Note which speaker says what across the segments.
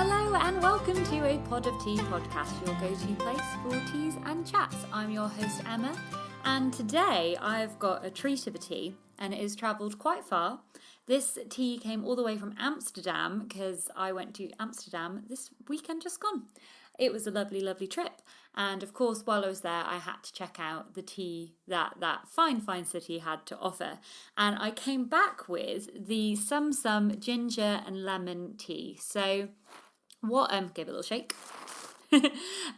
Speaker 1: Hello and welcome to a Pod of Tea podcast, your go-to place for teas and chats. I'm your host Emma, and today I've got a treat of a tea, and it has travelled quite far. This tea came all the way from Amsterdam because I went to Amsterdam this weekend just gone. It was a lovely, lovely trip. And of course, while I was there, I had to check out the tea that fine city had to offer. And I came back with the Sum ginger and lemon tea. So give it a little shake.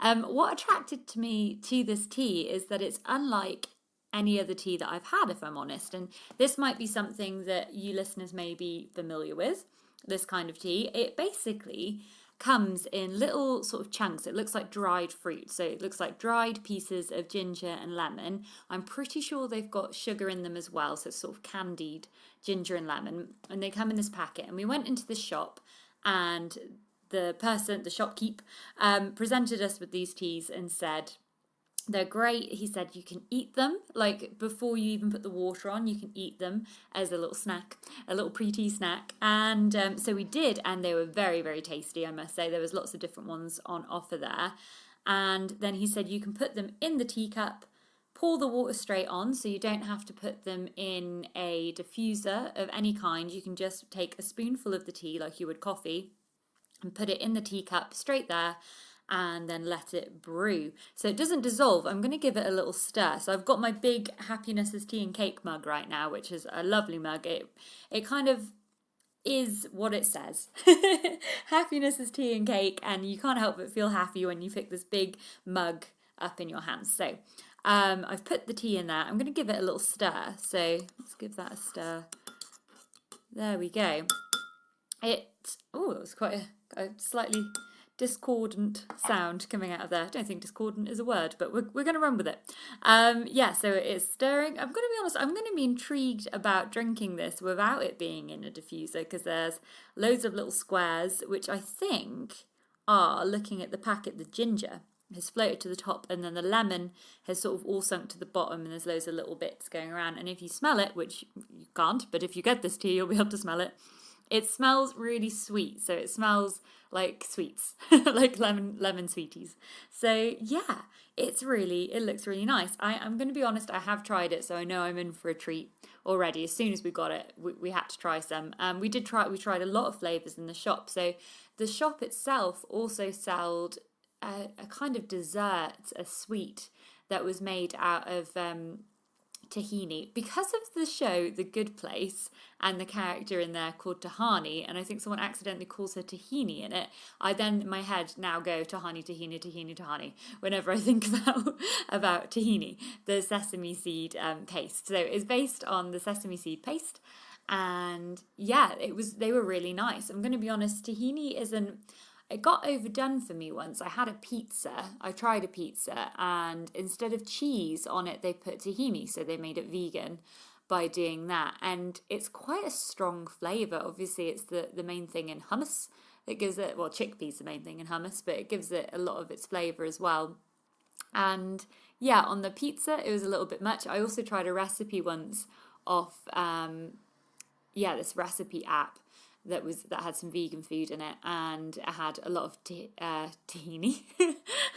Speaker 1: What attracted me to this tea is that it's unlike any other tea that I've had, if I'm honest. And this might be something that you listeners may be familiar with, this kind of tea. It basically comes in little sort of chunks. It looks like dried fruit. So it looks like dried pieces of ginger and lemon. I'm pretty sure they've got sugar in them as well. So it's sort of candied ginger and lemon. And they come in this packet. And we went into the shop and the shopkeep, presented us with these teas and said, they're great. He said you can eat them, like before you even put the water on, you can eat them as a little snack, a little pre-tea snack. And so we did, and they were very, very tasty, I must say. There was lots of different ones on offer there. And then he said you can put them in the teacup, pour the water straight on, so you don't have to put them in a diffuser of any kind. You can just take a spoonful of the tea like you would coffee and put it in the teacup straight there, and then let it brew. So it doesn't dissolve. I'm going to give it a little stir. So I've got my big Happiness is Tea and Cake mug right now, which is a lovely mug. It kind of is what it says. Happiness is tea and cake, and you can't help but feel happy when you pick this big mug up in your hands. So I've put the tea in there. I'm going to give it a little stir. So let's give that a stir. There we go. It was quite a slightly discordant sound coming out of there. I don't think discordant is a word, but we're going to run with it. So it is stirring. I'm going to be honest, I'm going to be intrigued about drinking this without it being in a diffuser, because there's loads of little squares, which I think are, looking at the packet, the ginger has floated to the top, and then the lemon has sort of all sunk to the bottom, and there's loads of little bits going around. And if you smell it, which you can't, but if you get this tea, you'll be able to smell it. It smells really sweet, so it smells like sweets, like lemon sweeties. So yeah, it looks really nice. I'm going to be honest, I have tried it, so I know I'm in for a treat already. As soon as we got it, we had to try some. We tried a lot of flavours in the shop. So the shop itself also sold a kind of dessert, a sweet that was made out of tahini. Because of the show The Good Place and the character in there called Tahani, and I think someone accidentally calls her tahini in it, I then in my head now go tahani whenever I think about tahini, the sesame seed paste. So it's based on the sesame seed paste, and yeah, they were really nice. I'm going to be honest, tahini it got overdone for me once. I tried a pizza, and instead of cheese on it, they put tahini, so they made it vegan by doing that. And it's quite a strong flavour. Obviously, it's the main thing in hummus. It gives it, chickpeas the main thing in hummus, but it gives it a lot of its flavour as well. And yeah, on the pizza, it was a little bit much. I also tried a recipe once off, this recipe app that had some vegan food in it, and it had a lot of tahini,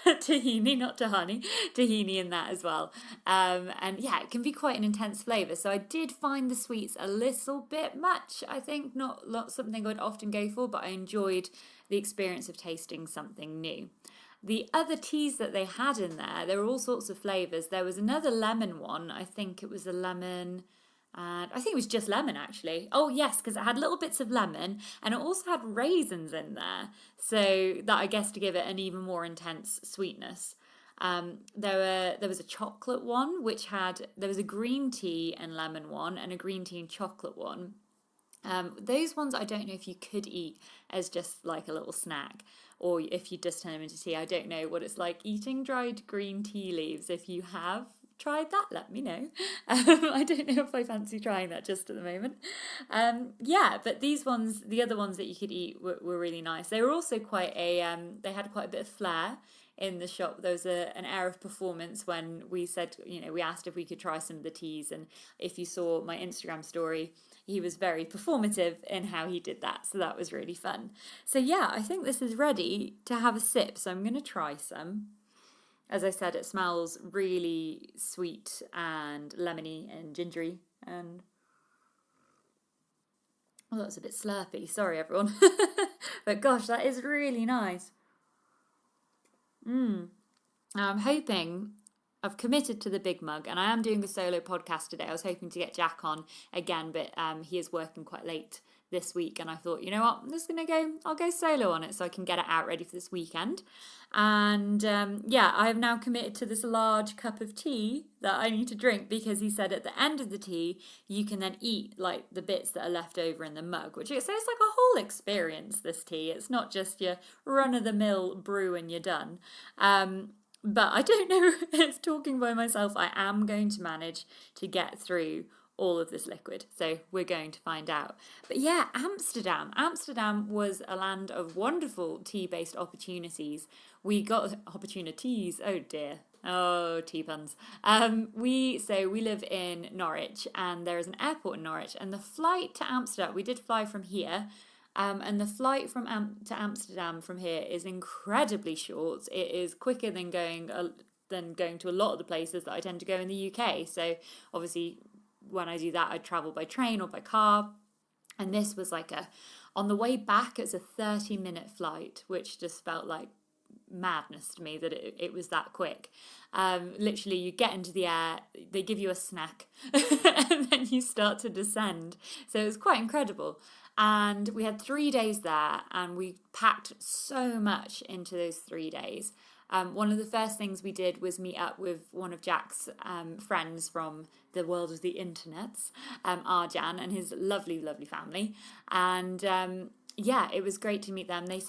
Speaker 1: not tahani, tahini in that as well. And yeah, it can be quite an intense flavour. So I did find the sweets a little bit much. I think not something I'd often go for, but I enjoyed the experience of tasting something new. The other teas that they had in there were all sorts of flavours. There was another lemon one. I think it was a lemon. And I think it was just lemon, actually. Oh, yes, because it had little bits of lemon, and it also had raisins in there. So that, I guess, to give it an even more intense sweetness. There was a chocolate one, there was a green tea and lemon one, and a green tea and chocolate one. Those ones I don't know if you could eat as just like a little snack, or if you just turn them into tea. I don't know what it's like eating dried green tea leaves. If you have tried that, let me know. I don't know if I fancy trying that just at the moment. But these ones, the other ones that you could eat were really nice. They were also they had quite a bit of flair in the shop. There was an air of performance when we said, we asked if we could try some of the teas. And if you saw my Instagram story, he was very performative in how he did that. So that was really fun. So yeah, I think this is ready to have a sip. So I'm going to try some. As I said, it smells really sweet and lemony and gingery. And oh, that's a bit slurpy. Sorry, everyone. But gosh, that is really nice. Now I'm hoping I've committed to the big mug, and I am doing a solo podcast today. I was hoping to get Jack on again, but he is working quite late this week, and I thought, you know what, I'll go solo on it so I can get it out ready for this weekend. And yeah, I have now committed to this large cup of tea that I need to drink, because he said at the end of the tea you can then eat like the bits that are left over in the mug, which so it's like a whole experience, this tea. It's not just your run-of-the-mill brew and you're done. But I don't know if, talking by myself, I am going to manage to get through all of this liquid. So we're going to find out. But yeah, Amsterdam. Amsterdam was a land of wonderful tea-based opportunities. We got opportunities. Oh dear. Oh, tea puns. We live in Norwich, and there is an airport in Norwich, and the flight to Amsterdam, we did fly from here. And the flight to Amsterdam from here is incredibly short. It is quicker than going to a lot of the places that I tend to go in the UK. So obviously, when I do that, I travel by train or by car. And this was on the way back, it's a 30-minute flight, which just felt like madness to me that it was that quick. Literally, you get into the air, they give you a snack, and then you start to descend. So it was quite incredible. And we had 3 days there, and we packed so much into those 3 days. One of the first things we did was meet up with one of Jack's friends from the world of the internets, Arjan, and his lovely, lovely family. And yeah, it was great to meet them. They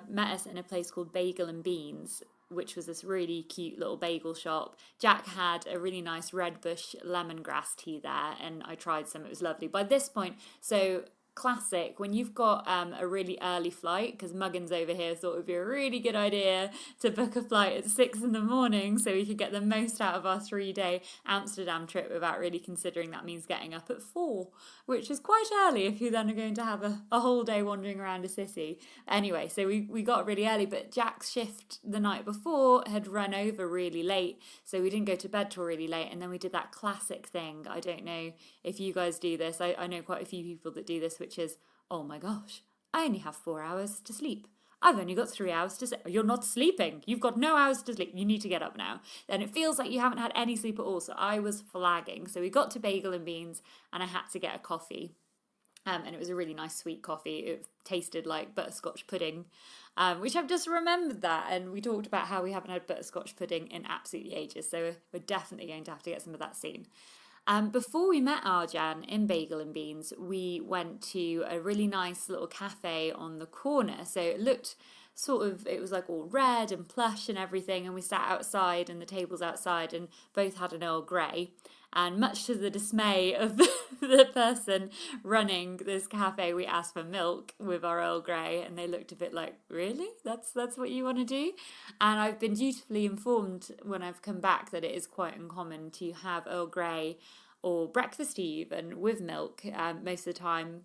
Speaker 1: met us in a place called Bagel and Beans, which was this really cute little bagel shop. Jack had a really nice red bush lemongrass tea there, and I tried some. It was lovely. By this point, so classic, when you've got a really early flight, because Muggins over here thought it would be a really good idea to book a flight at 6 a.m. so we could get the most out of our 3-day Amsterdam trip without really considering that means getting up at 4, which is quite early if you then are going to have a whole day wandering around a city. Anyway, so we got really early, but Jack's shift the night before had run over really late, so we didn't go to bed till really late. And then we did that classic thing. I don't know if you guys do this. I know quite a few people that do this, which is, oh my gosh, I only have 4 hours to sleep. I've only got 3 hours to sleep. You're not sleeping. You've got no hours to sleep. You need to get up now. Then it feels like you haven't had any sleep at all. So I was flagging. So we got to Bagel and Beans, and I had to get a coffee. And it was a really nice sweet coffee. It tasted like butterscotch pudding, which I've just remembered that. And we talked about how we haven't had butterscotch pudding in absolutely ages. So we're definitely going to have to get some of that soon. Before we met Arjan in Bagel and Beans, we went to a really nice little cafe on the corner. So it looked it was like all red and plush and everything. And we sat outside, and the tables outside, and both had an Earl Grey. And much to the dismay of the person running this cafe, we asked for milk with our Earl Grey, and they looked a bit like, really? That's what you want to do? And I've been dutifully informed when I've come back that it is quite uncommon to have Earl Grey or breakfast even with milk. Most of the time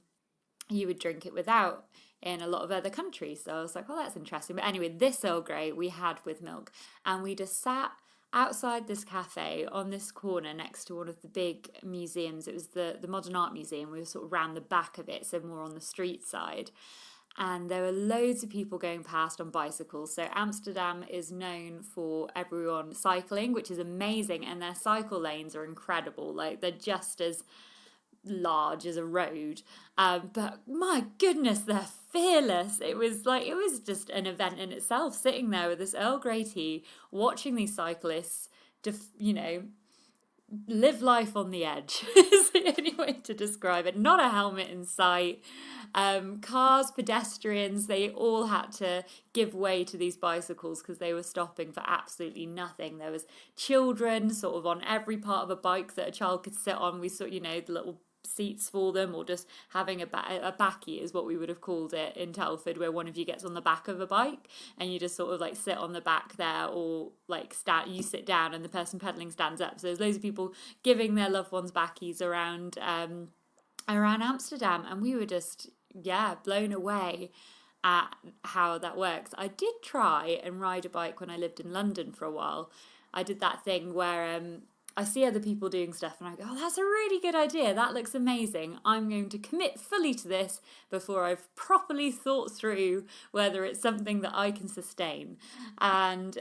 Speaker 1: you would drink it without in a lot of other countries. So I was like, well, that's interesting. But anyway, this Earl Grey we had with milk, and we just sat outside this cafe on this corner next to one of the big museums. It was the Modern Art Museum. We were sort of round the back of it, so more on the street side. And there were loads of people going past on bicycles. So Amsterdam is known for everyone cycling, which is amazing. And their cycle lanes are incredible. Like, they're just as large as a road, but my goodness, they're fearless. It was just an event in itself, sitting there with this Earl Grey tea, watching these cyclists live life on the edge is the only way to describe it. Not a helmet in sight. Cars, pedestrians, they all had to give way to these bicycles because they were stopping for absolutely nothing. There was children sort of on every part of a bike that a child could sit on. We saw, the little seats for them, or just having a backie is what we would have called it in Telford, where one of you gets on the back of a bike and you just sort of like sit on the back there, or like you sit down and the person pedaling stands up. So there's loads of people giving their loved ones backies around Amsterdam, and we were just blown away at how that works. I did try and ride a bike when I lived in London for a while. I did that thing where I see other people doing stuff and I go, oh, that's a really good idea. That looks amazing. I'm going to commit fully to this before I've properly thought through whether it's something that I can sustain. And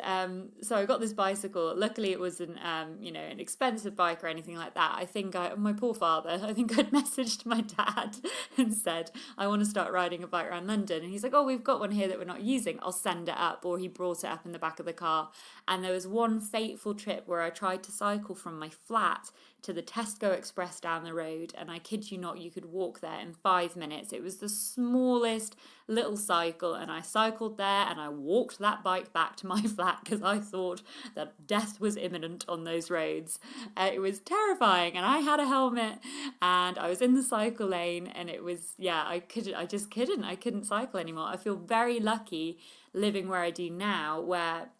Speaker 1: so I got this bicycle. Luckily, it wasn't, an expensive bike or anything like that. I think my poor father, I think I'd messaged my dad and said, I want to start riding a bike around London. And he's like, oh, we've got one here that we're not using. I'll send it up. Or he brought it up in the back of the car. And there was one fateful trip where I tried to cycle from my flat to the Tesco Express down the road, and I kid you not, you could walk there in 5 minutes. It was the smallest little cycle, and I cycled there and I walked that bike back to my flat because I thought that death was imminent on those roads. It was terrifying, and I had a helmet and I was in the cycle lane, and it was I couldn't cycle anymore. I feel very lucky living where I do now, where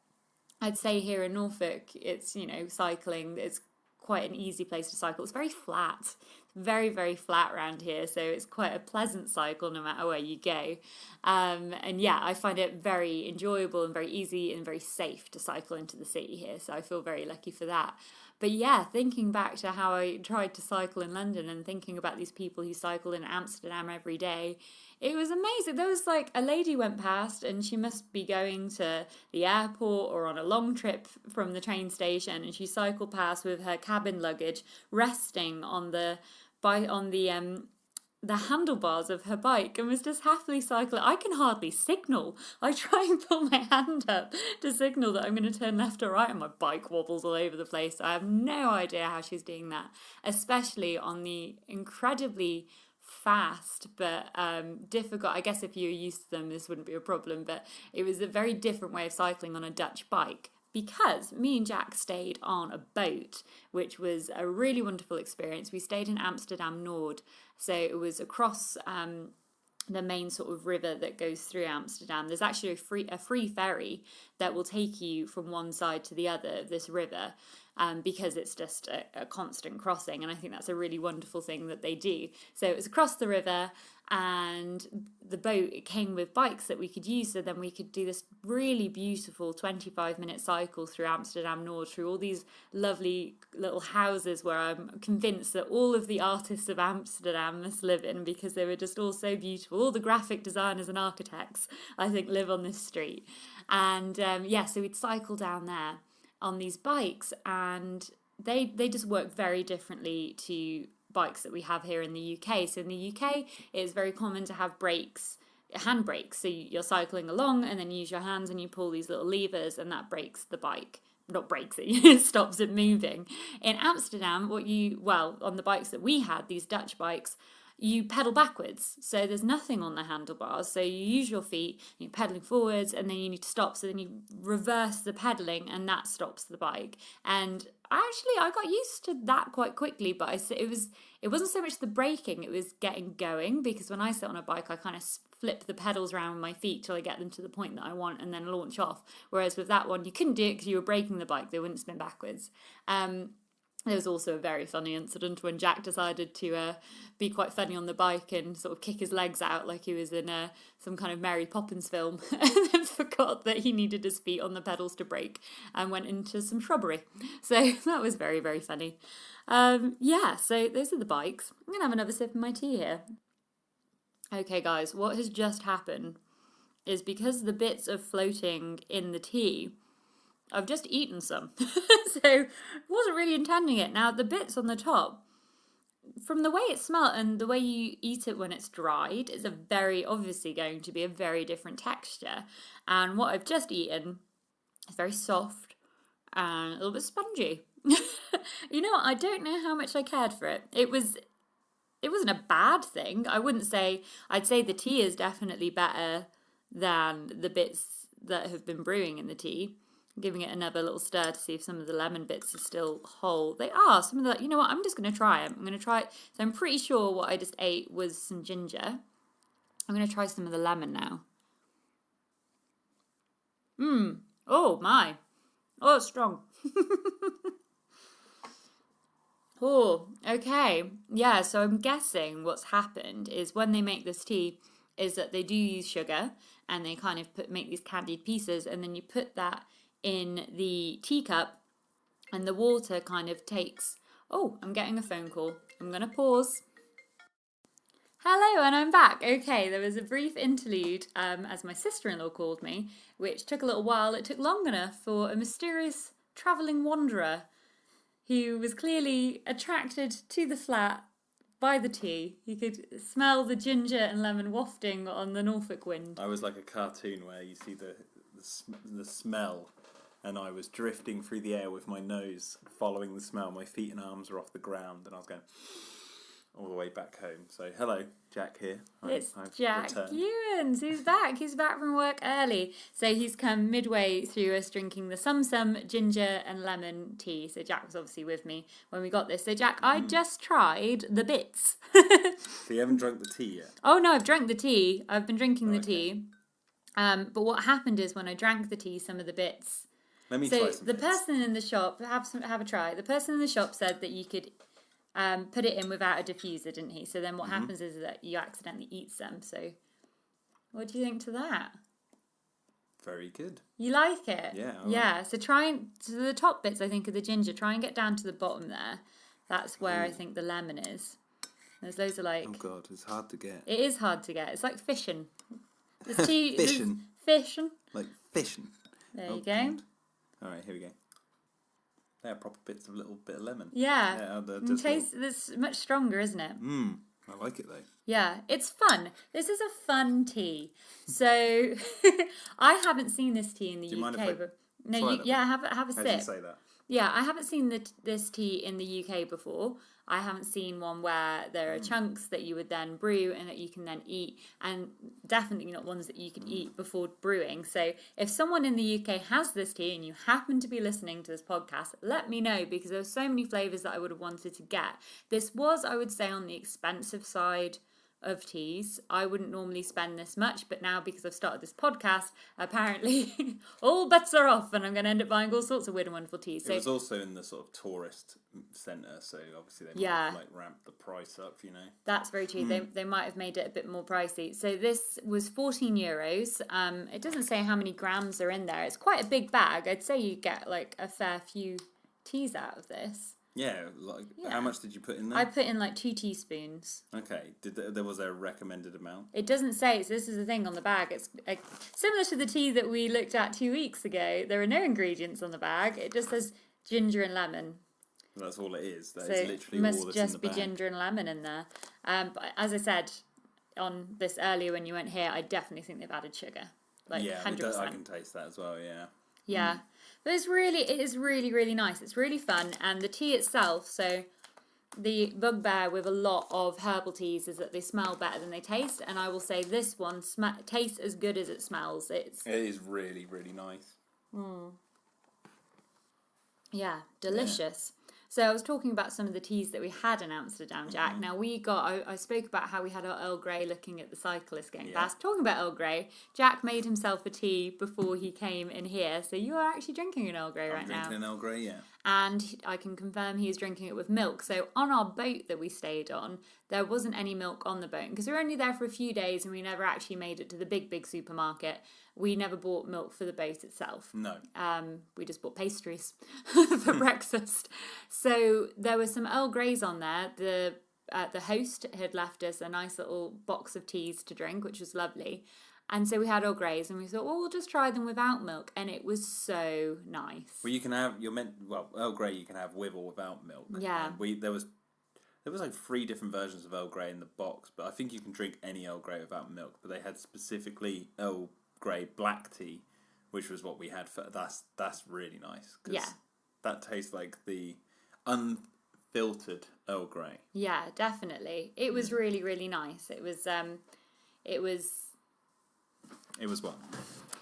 Speaker 1: I'd say here in Norfolk, it's, cycling, it's quite an easy place to cycle. It's very flat, very, very flat around here. So it's quite a pleasant cycle no matter where you go. I find it very enjoyable and very easy and very safe to cycle into the city here. So I feel very lucky for that. But thinking back to how I tried to cycle in London and thinking about these people who cycle in Amsterdam every day, it was amazing. There was like a lady went past and she must be going to the airport or on a long trip from the train station, and she cycled past with her cabin luggage resting on the handlebars of her bike and was just happily cycling. I can hardly signal. I try and pull my hand up to signal that I'm going to turn left or right, and my bike wobbles all over the place. I have no idea how she's doing that, especially on the incredibly fast but difficult. I guess if you're used to them, this wouldn't be a problem, but it was a very different way of cycling on a Dutch bike. Because me and Jack stayed on a boat, which was a really wonderful experience. We stayed in Amsterdam Noord, so it was across the main sort of river that goes through Amsterdam. There's actually a free ferry that will take you from one side to the other of this river, because it's just a constant crossing, and I think that's a really wonderful thing that they do. So it was across the river, and the boat, it came with bikes that we could use, so then we could do this really beautiful 25-minute cycle through Amsterdam Noord, through all these lovely little houses where I'm convinced that all of the artists of Amsterdam must live in, because they were just all so beautiful. All the graphic designers and architects, I think, live on this street. And so we'd cycle down there on these bikes, and they just work very differently to bikes that we have here in the UK. So in the UK, it's very common to have brakes, hand brakes. So you're cycling along and then you use your hands and you pull these little levers, and that brakes the bike. Not breaks it, it stops it moving. In Amsterdam, on the bikes that we had, these Dutch bikes, you pedal backwards. So there's nothing on the handlebars. So you use your feet, you're pedaling forwards, and then you need to stop. So then you reverse the pedaling, and that stops the bike. And I got used to that quite quickly, but it wasn't so much the braking, it was getting going, because when I sit on a bike, I kind of flip the pedals around with my feet till I get them to the point that I want and then launch off. Whereas with that one, you couldn't do it because you were braking the bike, they wouldn't spin backwards. There was also a very funny incident when Jack decided to be quite funny on the bike and sort of kick his legs out like he was in some kind of Mary Poppins film, and then forgot that he needed his feet on the pedals to brake and went into some shrubbery. So that was very, very funny. So those are the bikes. I'm going to have another sip of my tea here. Okay, guys, what has just happened is, because the bits are floating in the tea, I've just eaten some. So wasn't really intending it. Now, the bits on the top, from the way it smelled and the way you eat it when it's dried, is obviously going to be a very different texture. And what I've just eaten is very soft and a little bit spongy. You know what? I don't know how much I cared for it. It wasn't a bad thing. I'd say the tea is definitely better than the bits that have been brewing in the tea. Giving it another little stir to see if some of the lemon bits are still whole. They are. Some of the, you know what, I'm just going to try it. I'm going to try it. So I'm pretty sure what I just ate was some ginger. I'm going to try some of the lemon now. Oh, my. Oh, it's strong. Oh, okay. Yeah, so I'm guessing what's happened is when they make this tea is that they do use sugar and they kind of make these candied pieces, and then you put that in the teacup and the water kind of takes... Oh, I'm getting a phone call. I'm going to pause. Hello, and I'm back. Okay, there was a brief interlude as my sister-in-law called me, which took a little while. It took long enough for a mysterious travelling wanderer who was clearly attracted to the flat by the tea. You could smell the ginger and lemon wafting on the Norfolk wind.
Speaker 2: I was like a cartoon where you see the smell, and I was drifting through the air with my nose following the smell. My feet and arms were off the ground, and I was going all the way back home. So, hello, Jack here.
Speaker 1: It's Jack Ewins. He's back. He's back from work early. So he's come midway through us drinking the Sum ginger and lemon tea. So Jack was obviously with me when we got this. So Jack, I just tried the bits.
Speaker 2: So you haven't drunk the tea yet?
Speaker 1: Oh no, I've drank the tea. I've been drinking the tea. But what happened is when I drank the tea, some of the bits...
Speaker 2: Let me try some
Speaker 1: the
Speaker 2: bits.
Speaker 1: person in the shop, have a try. The person in the shop said that you could... put it in without a diffuser, didn't he? So then what happens is that you accidentally eat some. So what do you think to that?
Speaker 2: Very good.
Speaker 1: You like it?
Speaker 2: Yeah.
Speaker 1: Yeah. So so the top bits, I think, of the ginger. Try and get down to the bottom there. That's where I think the lemon is. There's loads of like...
Speaker 2: Oh God, it's hard to get.
Speaker 1: It is hard to get. It's like fishing. There's two...
Speaker 2: Fishing.
Speaker 1: Fishing.
Speaker 2: Like fishing.
Speaker 1: There you go.
Speaker 2: God. All right, here we go. They're proper bits of little bit of lemon.
Speaker 1: Yeah. It's much stronger, isn't it?
Speaker 2: I like it though.
Speaker 1: Yeah, it's fun. This is a fun tea. So I haven't seen this tea in the UK. Have a sip.
Speaker 2: How do you say that?
Speaker 1: Yeah, I haven't seen this tea in the UK before. I haven't seen one where there are chunks that you would then brew and that you can then eat, and definitely not ones that you could eat before brewing. So if someone in the UK has this tea and you happen to be listening to this podcast, let me know, because there were so many flavours that I would have wanted to get. This was, I would say, on the expensive side of teas. I wouldn't normally spend this much, but now because I've started this podcast, apparently all bets are off and I'm going to end up buying all sorts of weird and wonderful teas. So
Speaker 2: it was also in the sort of tourist centre, so obviously they might have like ramped the price up, you know.
Speaker 1: That's very true. They might have made it a bit more pricey. So this was €14. It doesn't say how many grams are in there. It's quite a big bag. I'd say you get like a fair few teas out of this.
Speaker 2: Yeah, how much did you put in there?
Speaker 1: I put in like 2 teaspoons.
Speaker 2: Okay, was there a recommended amount?
Speaker 1: It doesn't say, so this is the thing on the bag. It's similar to the tea that we looked at 2 weeks ago. There are no ingredients on the bag. It just says ginger and lemon.
Speaker 2: That's all it is. That
Speaker 1: so
Speaker 2: is literally
Speaker 1: it must
Speaker 2: all that's
Speaker 1: just
Speaker 2: in the
Speaker 1: be
Speaker 2: bag.
Speaker 1: ginger and lemon in there. But as I said on this earlier when you went here, I definitely think they've added sugar. Like 100%.
Speaker 2: I can taste that as well, yeah.
Speaker 1: Yeah. But it is really, really nice. It's really fun. And the tea itself, so the bugbear with a lot of herbal teas is that they smell better than they taste. And I will say this one tastes as good as it smells. It
Speaker 2: is really, really nice.
Speaker 1: Yeah, delicious. So I was talking about some of the teas that we had in Amsterdam, Jack. Now I spoke about how we had our Earl Grey looking at the cyclists going past. Talking about Earl Grey, Jack made himself a tea before he came in here. So you are actually drinking an Earl Grey right now.
Speaker 2: I'm drinking an Earl Grey, yeah.
Speaker 1: And I can confirm he is drinking it with milk. So on our boat that we stayed on, there wasn't any milk on the boat because we were only there for a few days and we never actually made it to the big supermarket. We never bought milk for the boat itself.
Speaker 2: No.
Speaker 1: We just bought pastries for breakfast. So there were some Earl Greys on there. The host had left us a nice little box of teas to drink, which was lovely. And so we had Earl Greys and we thought, well, we'll just try them without milk. And it was so nice.
Speaker 2: Well, you can have, Earl Grey you can have with or without milk.
Speaker 1: Yeah.
Speaker 2: And there was like 3 different versions of Earl Grey in the box, but I think you can drink any Earl Grey without milk. But they had specifically Earl Grey black tea, which was what we had for that's really nice.
Speaker 1: Yeah.
Speaker 2: That tastes like the unfiltered Earl Grey.
Speaker 1: Yeah, definitely. It was really, really nice. It was
Speaker 2: It was what?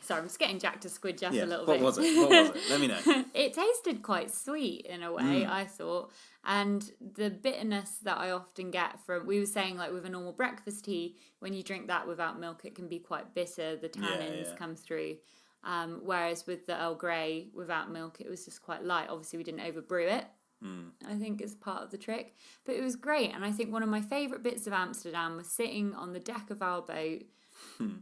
Speaker 1: Sorry, I'm just getting Jack to squidge up
Speaker 2: Yeah.
Speaker 1: a little
Speaker 2: What
Speaker 1: bit.
Speaker 2: was it? What was it? Let me know.
Speaker 1: It tasted quite sweet in a way, I thought. And the bitterness that I often get from, we were saying like with a normal breakfast tea, when you drink that without milk, it can be quite bitter. The tannins come through. Whereas with the Earl Grey without milk, it was just quite light. Obviously, we didn't overbrew it. I think is part of the trick. But it was great. And I think one of my favourite bits of Amsterdam was sitting on the deck of our boat,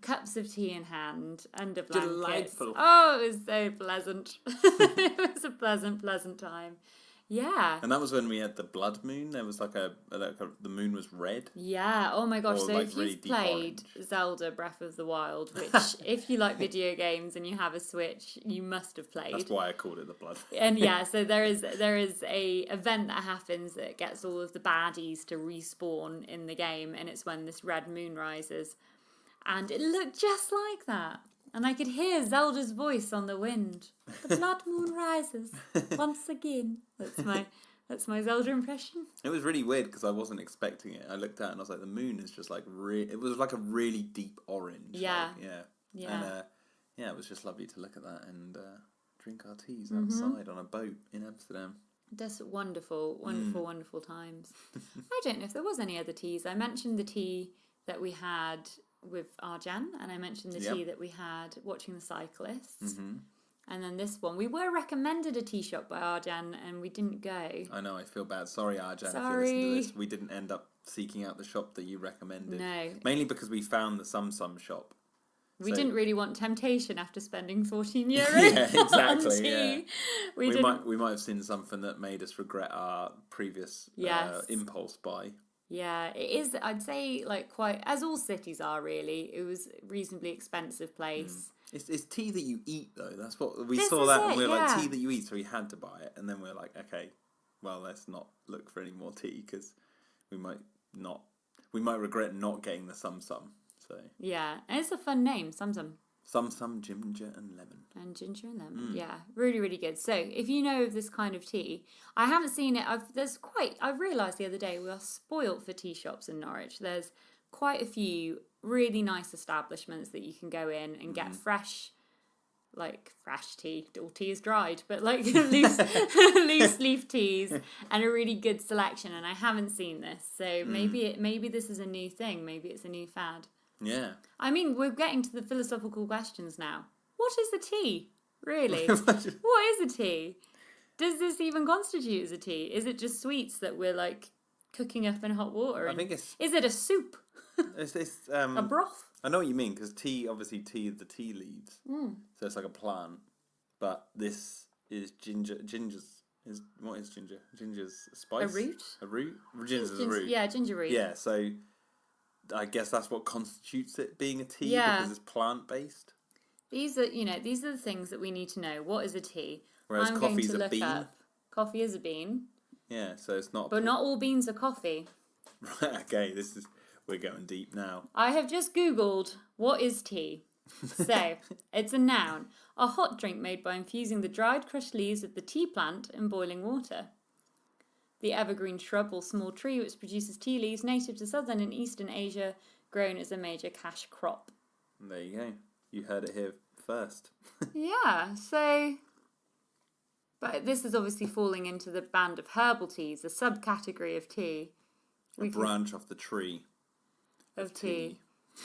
Speaker 1: cups of tea in hand, under blankets.
Speaker 2: Delightful.
Speaker 1: Oh, it was so pleasant. It was a pleasant time. Yeah.
Speaker 2: And that was when we had the blood moon. There was the moon was red.
Speaker 1: Yeah. Oh my gosh.
Speaker 2: Or
Speaker 1: So
Speaker 2: like
Speaker 1: if
Speaker 2: really
Speaker 1: you've
Speaker 2: deep
Speaker 1: played
Speaker 2: orange.
Speaker 1: Zelda Breath of the Wild, which if you like video games and you have a Switch, you must have played.
Speaker 2: That's why I called it the blood.
Speaker 1: And yeah, so there is a event that happens that gets all of the baddies to respawn in the game, and it's when this red moon rises. And it looked just like that. And I could hear Zelda's voice on the wind. The blood moon rises once again. That's my Zelda impression.
Speaker 2: It was really weird because I wasn't expecting it. I looked out and I was like, the moon is just like it was like a really deep orange.
Speaker 1: Yeah.
Speaker 2: Like, yeah.
Speaker 1: Yeah.
Speaker 2: And it was just lovely to look at that and drink our teas outside on a boat in Amsterdam.
Speaker 1: Just wonderful times. I don't know if there was any other teas. I mentioned the tea that we had with Arjan, and I mentioned the tea that we had watching the cyclists. And then this one, we were recommended a tea shop by Arjan, and we didn't go.
Speaker 2: I know, I feel bad. Sorry, Arjan,
Speaker 1: Sorry.
Speaker 2: if you listen to this. We didn't end up seeking out the shop that you recommended.
Speaker 1: No.
Speaker 2: Mainly because we found the Sum Sum shop.
Speaker 1: We didn't really want temptation after spending 14 euros
Speaker 2: Yeah, exactly,
Speaker 1: on tea.
Speaker 2: yeah. We might have seen something that made us regret our previous impulse buy.
Speaker 1: Yeah, it is, I'd say, like quite, as all cities are really, it was a reasonably expensive place.
Speaker 2: It's tea that you eat, though. That's what we
Speaker 1: This
Speaker 2: saw
Speaker 1: is
Speaker 2: that,
Speaker 1: it,
Speaker 2: and we were
Speaker 1: yeah.
Speaker 2: like, tea that you eat, so we had to buy it. And then we were like, okay, well, let's not look for any more tea because we might regret not getting the Sum Sum. So
Speaker 1: Yeah, and it's a fun name, Sum Sum.
Speaker 2: Sum Sum, ginger and lemon.
Speaker 1: And ginger and lemon, yeah, really, really good. So if you know of this kind of tea, I haven't seen it. I realised the other day we are spoilt for tea shops in Norwich. There's quite a few really nice establishments that you can go in and get fresh tea. All tea is dried, but like loose leaf teas and a really good selection. And I haven't seen this, so maybe this is a new thing. Maybe it's a new fad.
Speaker 2: Yeah.
Speaker 1: I mean, we're getting to the philosophical questions now. What is a tea, really? What is a tea? Does this even constitute as a tea? Is it just sweets that we're like cooking up in hot water?
Speaker 2: I think it's...
Speaker 1: Is it a soup?
Speaker 2: It's
Speaker 1: A broth?
Speaker 2: I know what you mean, because tea is the tea leaves. So it's like a plant. But this is ginger. What is ginger? Ginger's a spice?
Speaker 1: A root?
Speaker 2: A root? Ginger's a root.
Speaker 1: Yeah, ginger root.
Speaker 2: Yeah, so I guess that's what constitutes it being a tea, because it's plant-based.
Speaker 1: These are the things that we need to know. What is a tea?
Speaker 2: Whereas
Speaker 1: I'm
Speaker 2: coffee's
Speaker 1: going to
Speaker 2: a
Speaker 1: look
Speaker 2: bean.
Speaker 1: up. Coffee is a bean.
Speaker 2: Yeah, so it's not...
Speaker 1: But not all beans are coffee.
Speaker 2: Right, okay, we're going deep now.
Speaker 1: I have just Googled, what is tea? So, it's a noun. A hot drink made by infusing the dried crushed leaves of the tea plant in boiling water. The evergreen shrub or small tree which produces tea leaves native to southern and eastern Asia, grown as a major cash crop.
Speaker 2: There you go. You heard it here first.
Speaker 1: Yeah, so... But this is obviously falling into the band of herbal teas, a subcategory of tea.
Speaker 2: A branch off the tree.
Speaker 1: Of tea.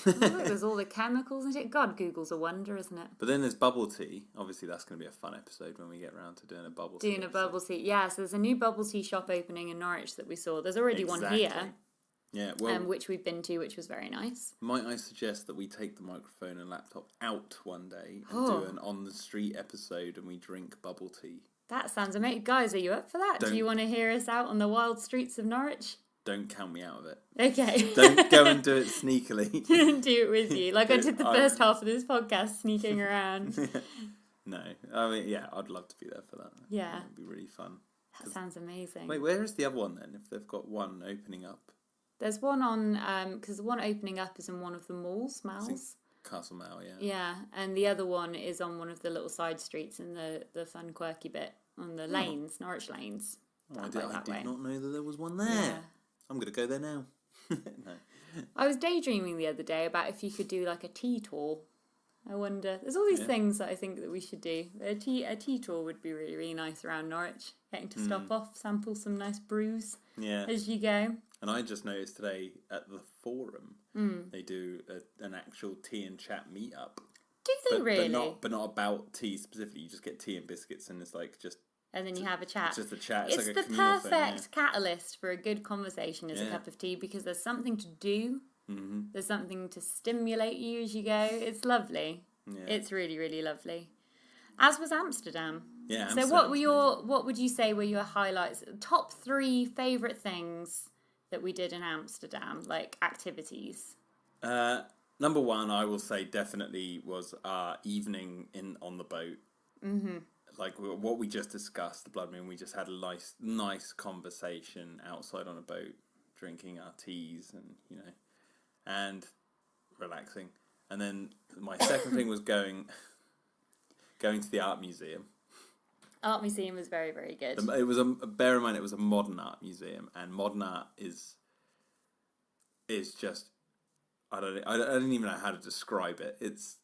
Speaker 1: Oh, look, there's all the chemicals in it. God, Google's a wonder, isn't it?
Speaker 2: But then there's bubble tea. Obviously, that's going to be a fun episode when we get around to doing a bubble tea.
Speaker 1: Doing a bubble tea. Yeah, so there's a new bubble tea shop opening in Norwich that we saw. There's already one here.
Speaker 2: Yeah, well,
Speaker 1: which we've been to, which was very nice.
Speaker 2: Might I suggest that we take the microphone and laptop out one day and do an on-the-street episode and we drink bubble tea?
Speaker 1: That sounds amazing. Guys, are you up for that? Do you want to hear us out on the wild streets of Norwich?
Speaker 2: Don't count me out of it.
Speaker 1: Okay.
Speaker 2: Don't go and do it sneakily.
Speaker 1: Do it with you. Like I did the first half of this podcast, sneaking around.
Speaker 2: No. I mean, yeah, I'd love to be there for that.
Speaker 1: Yeah.
Speaker 2: It'd be really fun.
Speaker 1: That sounds amazing.
Speaker 2: Wait, where is the other one then, if they've got one opening up?
Speaker 1: There's one on, because the one opening up is in one of the malls.
Speaker 2: Castle Mall, yeah.
Speaker 1: Yeah, and the other one is on one of the little side streets in the fun, quirky bit on the lanes, Norwich lanes.
Speaker 2: I did not know that there was one there. Yeah. I'm going to go there now. No.
Speaker 1: I was daydreaming the other day about if you could do like a tea tour. I wonder. There's all these
Speaker 2: Yeah.
Speaker 1: things that I think that we should do. A tea tour would be really, really nice around Norwich. Getting to stop off, sample some nice brews
Speaker 2: Yeah.
Speaker 1: as you go.
Speaker 2: And I just noticed today at the Forum, they do an actual tea and chat meetup.
Speaker 1: Do they really?
Speaker 2: But not about tea specifically. You just get tea and biscuits, and it's like just.
Speaker 1: And then you have a chat.
Speaker 2: It's just a chat.
Speaker 1: It's
Speaker 2: like
Speaker 1: the
Speaker 2: a communal
Speaker 1: perfect
Speaker 2: thing,
Speaker 1: catalyst for a good conversation is a cup of tea because there's something to do. Mm-hmm. There's something to stimulate you as you go. It's lovely. Yeah. It's really, really lovely. As was Amsterdam.
Speaker 2: Yeah.
Speaker 1: So what would you say were your highlights? Top 3 favourite things that we did in Amsterdam, like activities?
Speaker 2: Number 1, I will say definitely was our evening on the boat. Mm-hmm. Like what we just discussed, the Blood Moon. We just had a nice conversation outside on a boat, drinking our teas and relaxing. And then my second thing was going to the art museum.
Speaker 1: Art museum was very, very good.
Speaker 2: It was bear in mind it was a modern art museum, and modern art is just I don't even know how to describe it. It's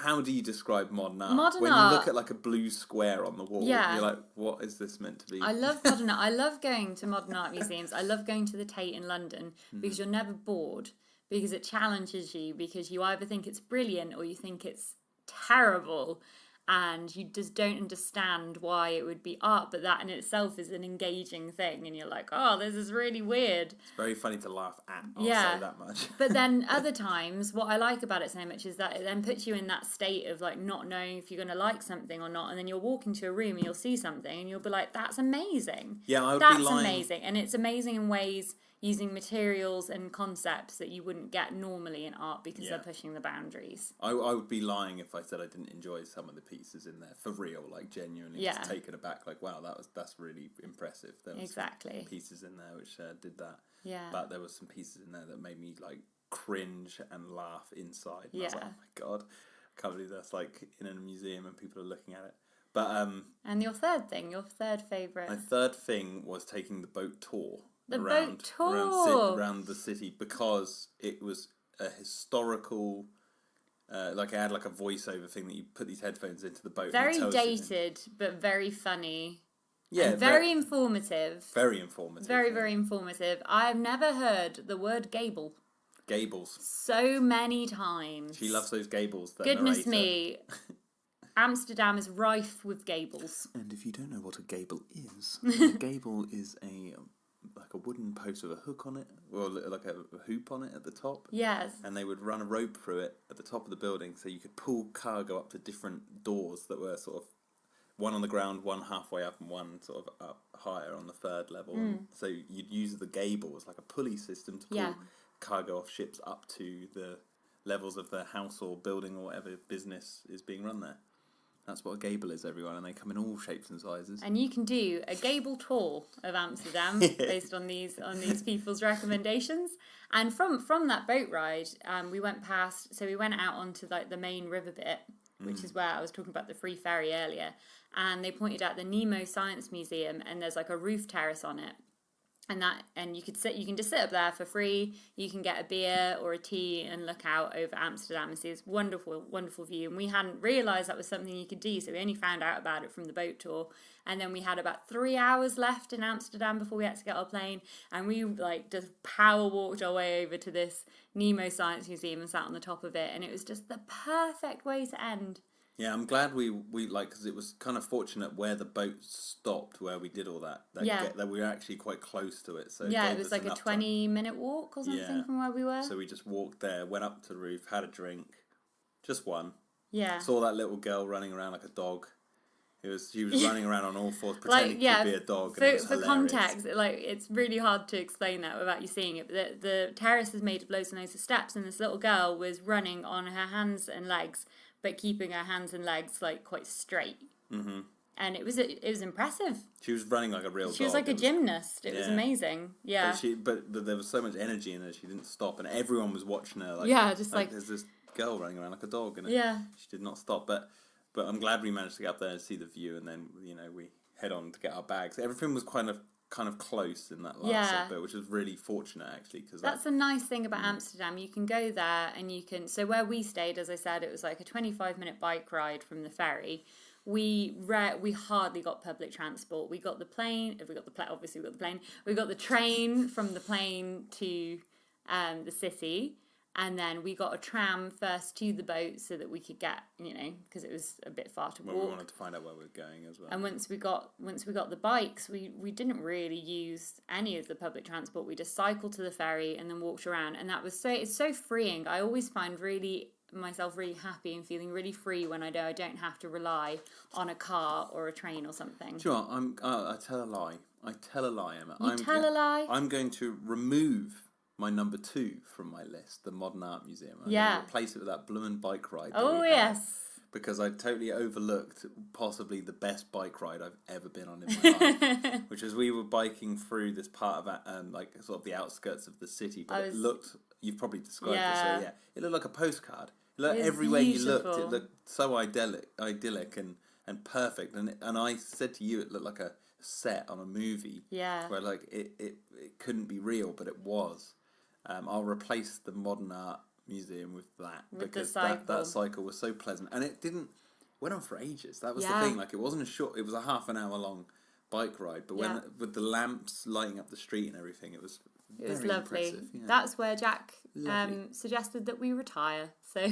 Speaker 2: how do you describe modern art?
Speaker 1: Modern
Speaker 2: when
Speaker 1: art,
Speaker 2: you look at like a blue square on the wall, you're like, what is this meant to be?
Speaker 1: I love modern art. I love going to modern art museums. I love going to the Tate in London because you're never bored, because it challenges you, because you either think it's brilliant or you think it's terrible, and you just don't understand why it would be art, but that in itself is an engaging thing, and you're like, oh, this is really weird.
Speaker 2: It's very funny to laugh at, I'll say that much.
Speaker 1: But then other times, what I like about it so much is that it then puts you in that state of like not knowing if you're going to like something or not, and then you'll walk into a room and you'll see something and you'll be like, that's amazing.
Speaker 2: Yeah, I would
Speaker 1: That's
Speaker 2: be lying.
Speaker 1: amazing. And it's amazing in ways using materials and concepts that you wouldn't get normally in art because they're pushing the boundaries.
Speaker 2: I would be lying if I said I didn't enjoy some of the pieces in there, for real, like genuinely just taken aback, like, wow, that's really impressive. There was some pieces in there which did that. Yeah. But there was some pieces in there that made me like cringe and laugh inside. And I was like, oh my God, I can't believe that's like in a museum and people are looking at it. But
Speaker 1: and your third favourite?
Speaker 2: My third thing was taking the boat tour.
Speaker 1: Around
Speaker 2: the city, because it was a historical, like it had like a voiceover thing that you put these headphones into the boat.
Speaker 1: Very dated, but very funny.
Speaker 2: Yeah,
Speaker 1: and very informative.
Speaker 2: Very informative.
Speaker 1: Very informative. I've never heard the word gable.
Speaker 2: Gables.
Speaker 1: So many times.
Speaker 2: She loves those gables.
Speaker 1: Goodness me. Amsterdam is rife with gables.
Speaker 2: And if you don't know what a gable is, a gable is like a wooden post with a hook on it, or like a hoop on it at the top.
Speaker 1: Yes.
Speaker 2: And they would run a rope through it at the top of the building, so you could pull cargo up to different doors that were sort of one on the ground, one halfway up, and one sort of up higher on the third level. So you'd use the gable as like a pulley system to pull cargo off ships up to the levels of the house or building or whatever business is being run there. That's what a gable is, everyone, and they come in all shapes and sizes.
Speaker 1: And you can do a gable tour of Amsterdam based on these people's recommendations. And from that boat ride, we went out onto like the main river bit, which is where I was talking about the free ferry earlier. And they pointed out the Nemo Science Museum, and there's like a roof terrace on it. And you can just sit up there for free. You can get a beer or a tea and look out over Amsterdam and see this wonderful, wonderful view. And we hadn't realised that was something you could do, so we only found out about it from the boat tour. And then we had about 3 hours left in Amsterdam before we had to get our plane, and we like just power walked our way over to this Nemo Science Museum and sat on the top of it, and it was just the perfect way to end.
Speaker 2: Yeah, I'm glad we like, because it was kind of fortunate where the boat stopped, where we did all that. That we were actually quite close to it. So
Speaker 1: it was like a 20-minute walk or something from where we were.
Speaker 2: So we just walked there, went up to the roof, had a drink, just one.
Speaker 1: Yeah.
Speaker 2: Saw that little girl running around like a dog. She was running around on all fours pretending to be a dog.
Speaker 1: For context, it's really hard to explain that without you seeing it. But the terrace is made of loads and loads of steps, and this little girl was running on her hands and legs, but keeping her hands and legs like quite straight. Mm-hmm. And it was impressive. She was running like a real dog. She was like a gymnast. It was amazing. Yeah.
Speaker 2: But there was so much energy in her, she didn't stop, and everyone was watching her. There's this girl running around like a dog, and she did not stop. But I'm glad we managed to get up there and see the view, and then we head on to get our bags. Everything was kind of kind of close in that last bit, which was really fortunate actually, because
Speaker 1: that's a nice thing about Amsterdam. You can go there and you can. So where we stayed, as I said, it was like a 25-minute bike ride from the ferry. We hardly got public transport. We got the plane. Obviously we got the plane. We got the train from the plane to the city. And then we got a tram first to the boat so that we could get, because it was a bit far to walk.
Speaker 2: We wanted to find out where we were going as well.
Speaker 1: And once we got the bikes, we didn't really use any of the public transport. We just cycled to the ferry and then walked around. And it's so freeing. I always find myself really happy and feeling really free when I know I don't have to rely on a car or a train or something.
Speaker 2: Do you know what? I tell a lie. Emma.
Speaker 1: You tell a lie?
Speaker 2: I'm going to remove my number 2 from my list, the Modern Art Museum. I'm going to replace it with that bloomin' bike ride.
Speaker 1: Oh, yes.
Speaker 2: Because I totally overlooked possibly the best bike ride I've ever been on in my life, which is we were biking through this part of like sort of the outskirts of the city, but it looked, you've probably described it, so it looked like a postcard. It looked, everywhere you looked, it looked so idyllic and perfect, and I said to you it looked like a set on a movie, where like it couldn't be real, but it was. I'll replace the Modern Art Museum with that, because that cycle was so pleasant, and it went on for ages. That was the thing. Like, it wasn't it was a half an hour long bike ride, but with the lamps lighting up the street and everything, it was very
Speaker 1: lovely.
Speaker 2: Impressive, yeah.
Speaker 1: That's where Jack suggested that we retire. So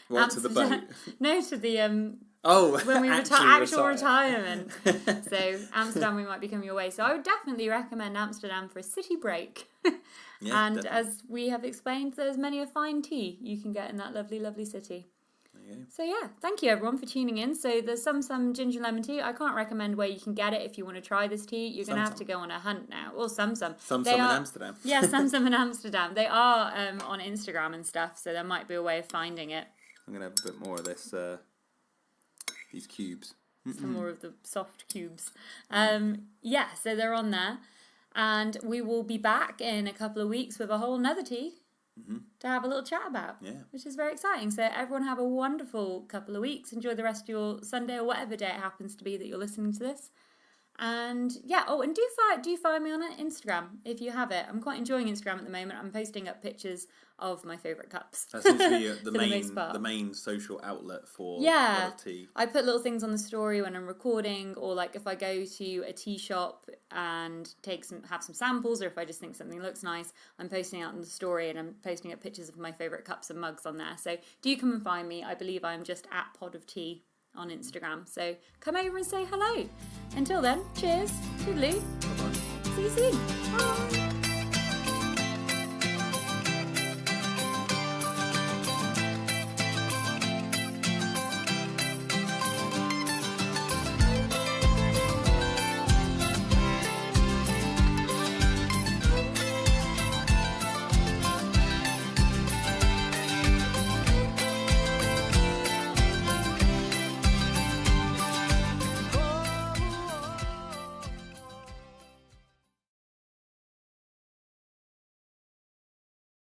Speaker 2: what, to the boat?
Speaker 1: No, to the
Speaker 2: when
Speaker 1: we actual retirement. So Amsterdam, we might be coming your way. So I would definitely recommend Amsterdam for a city break. And definitely. As we have explained, there's many a fine tea you can get in that lovely, lovely city. So thank you everyone for tuning in. So there's some ginger lemon tea. I can't recommend where you can get it if you want to try this tea. You're going to have to go on a hunt now. Or some in
Speaker 2: Amsterdam.
Speaker 1: Yeah, some in Amsterdam. They are on Instagram and stuff, so there might be a way of finding it.
Speaker 2: I'm going to have a bit more of this, these cubes.
Speaker 1: Some more of the soft cubes. So they're on there. And we will be back in a couple of weeks with a whole nother tea to have a little chat about, which is very exciting. So everyone have a wonderful couple of weeks. Enjoy the rest of your Sunday or whatever day it happens to be that you're listening to this. And and do find me on Instagram if you have it. I'm quite enjoying Instagram at the moment. I'm posting up pictures of my favourite cups.
Speaker 2: That's usually the main social outlet for tea.
Speaker 1: I put little things on the story when I'm recording, or like if I go to a tea shop and have some samples, or if I just think something looks nice, I'm posting out on the story and I'm posting up pictures of my favourite cups and mugs on there. So do come and find me. I believe I'm just at Pod of Tea on Instagram. So come over and say hello. Until then, cheers, toodaloo.
Speaker 2: Bye-bye.
Speaker 1: See you soon. Bye.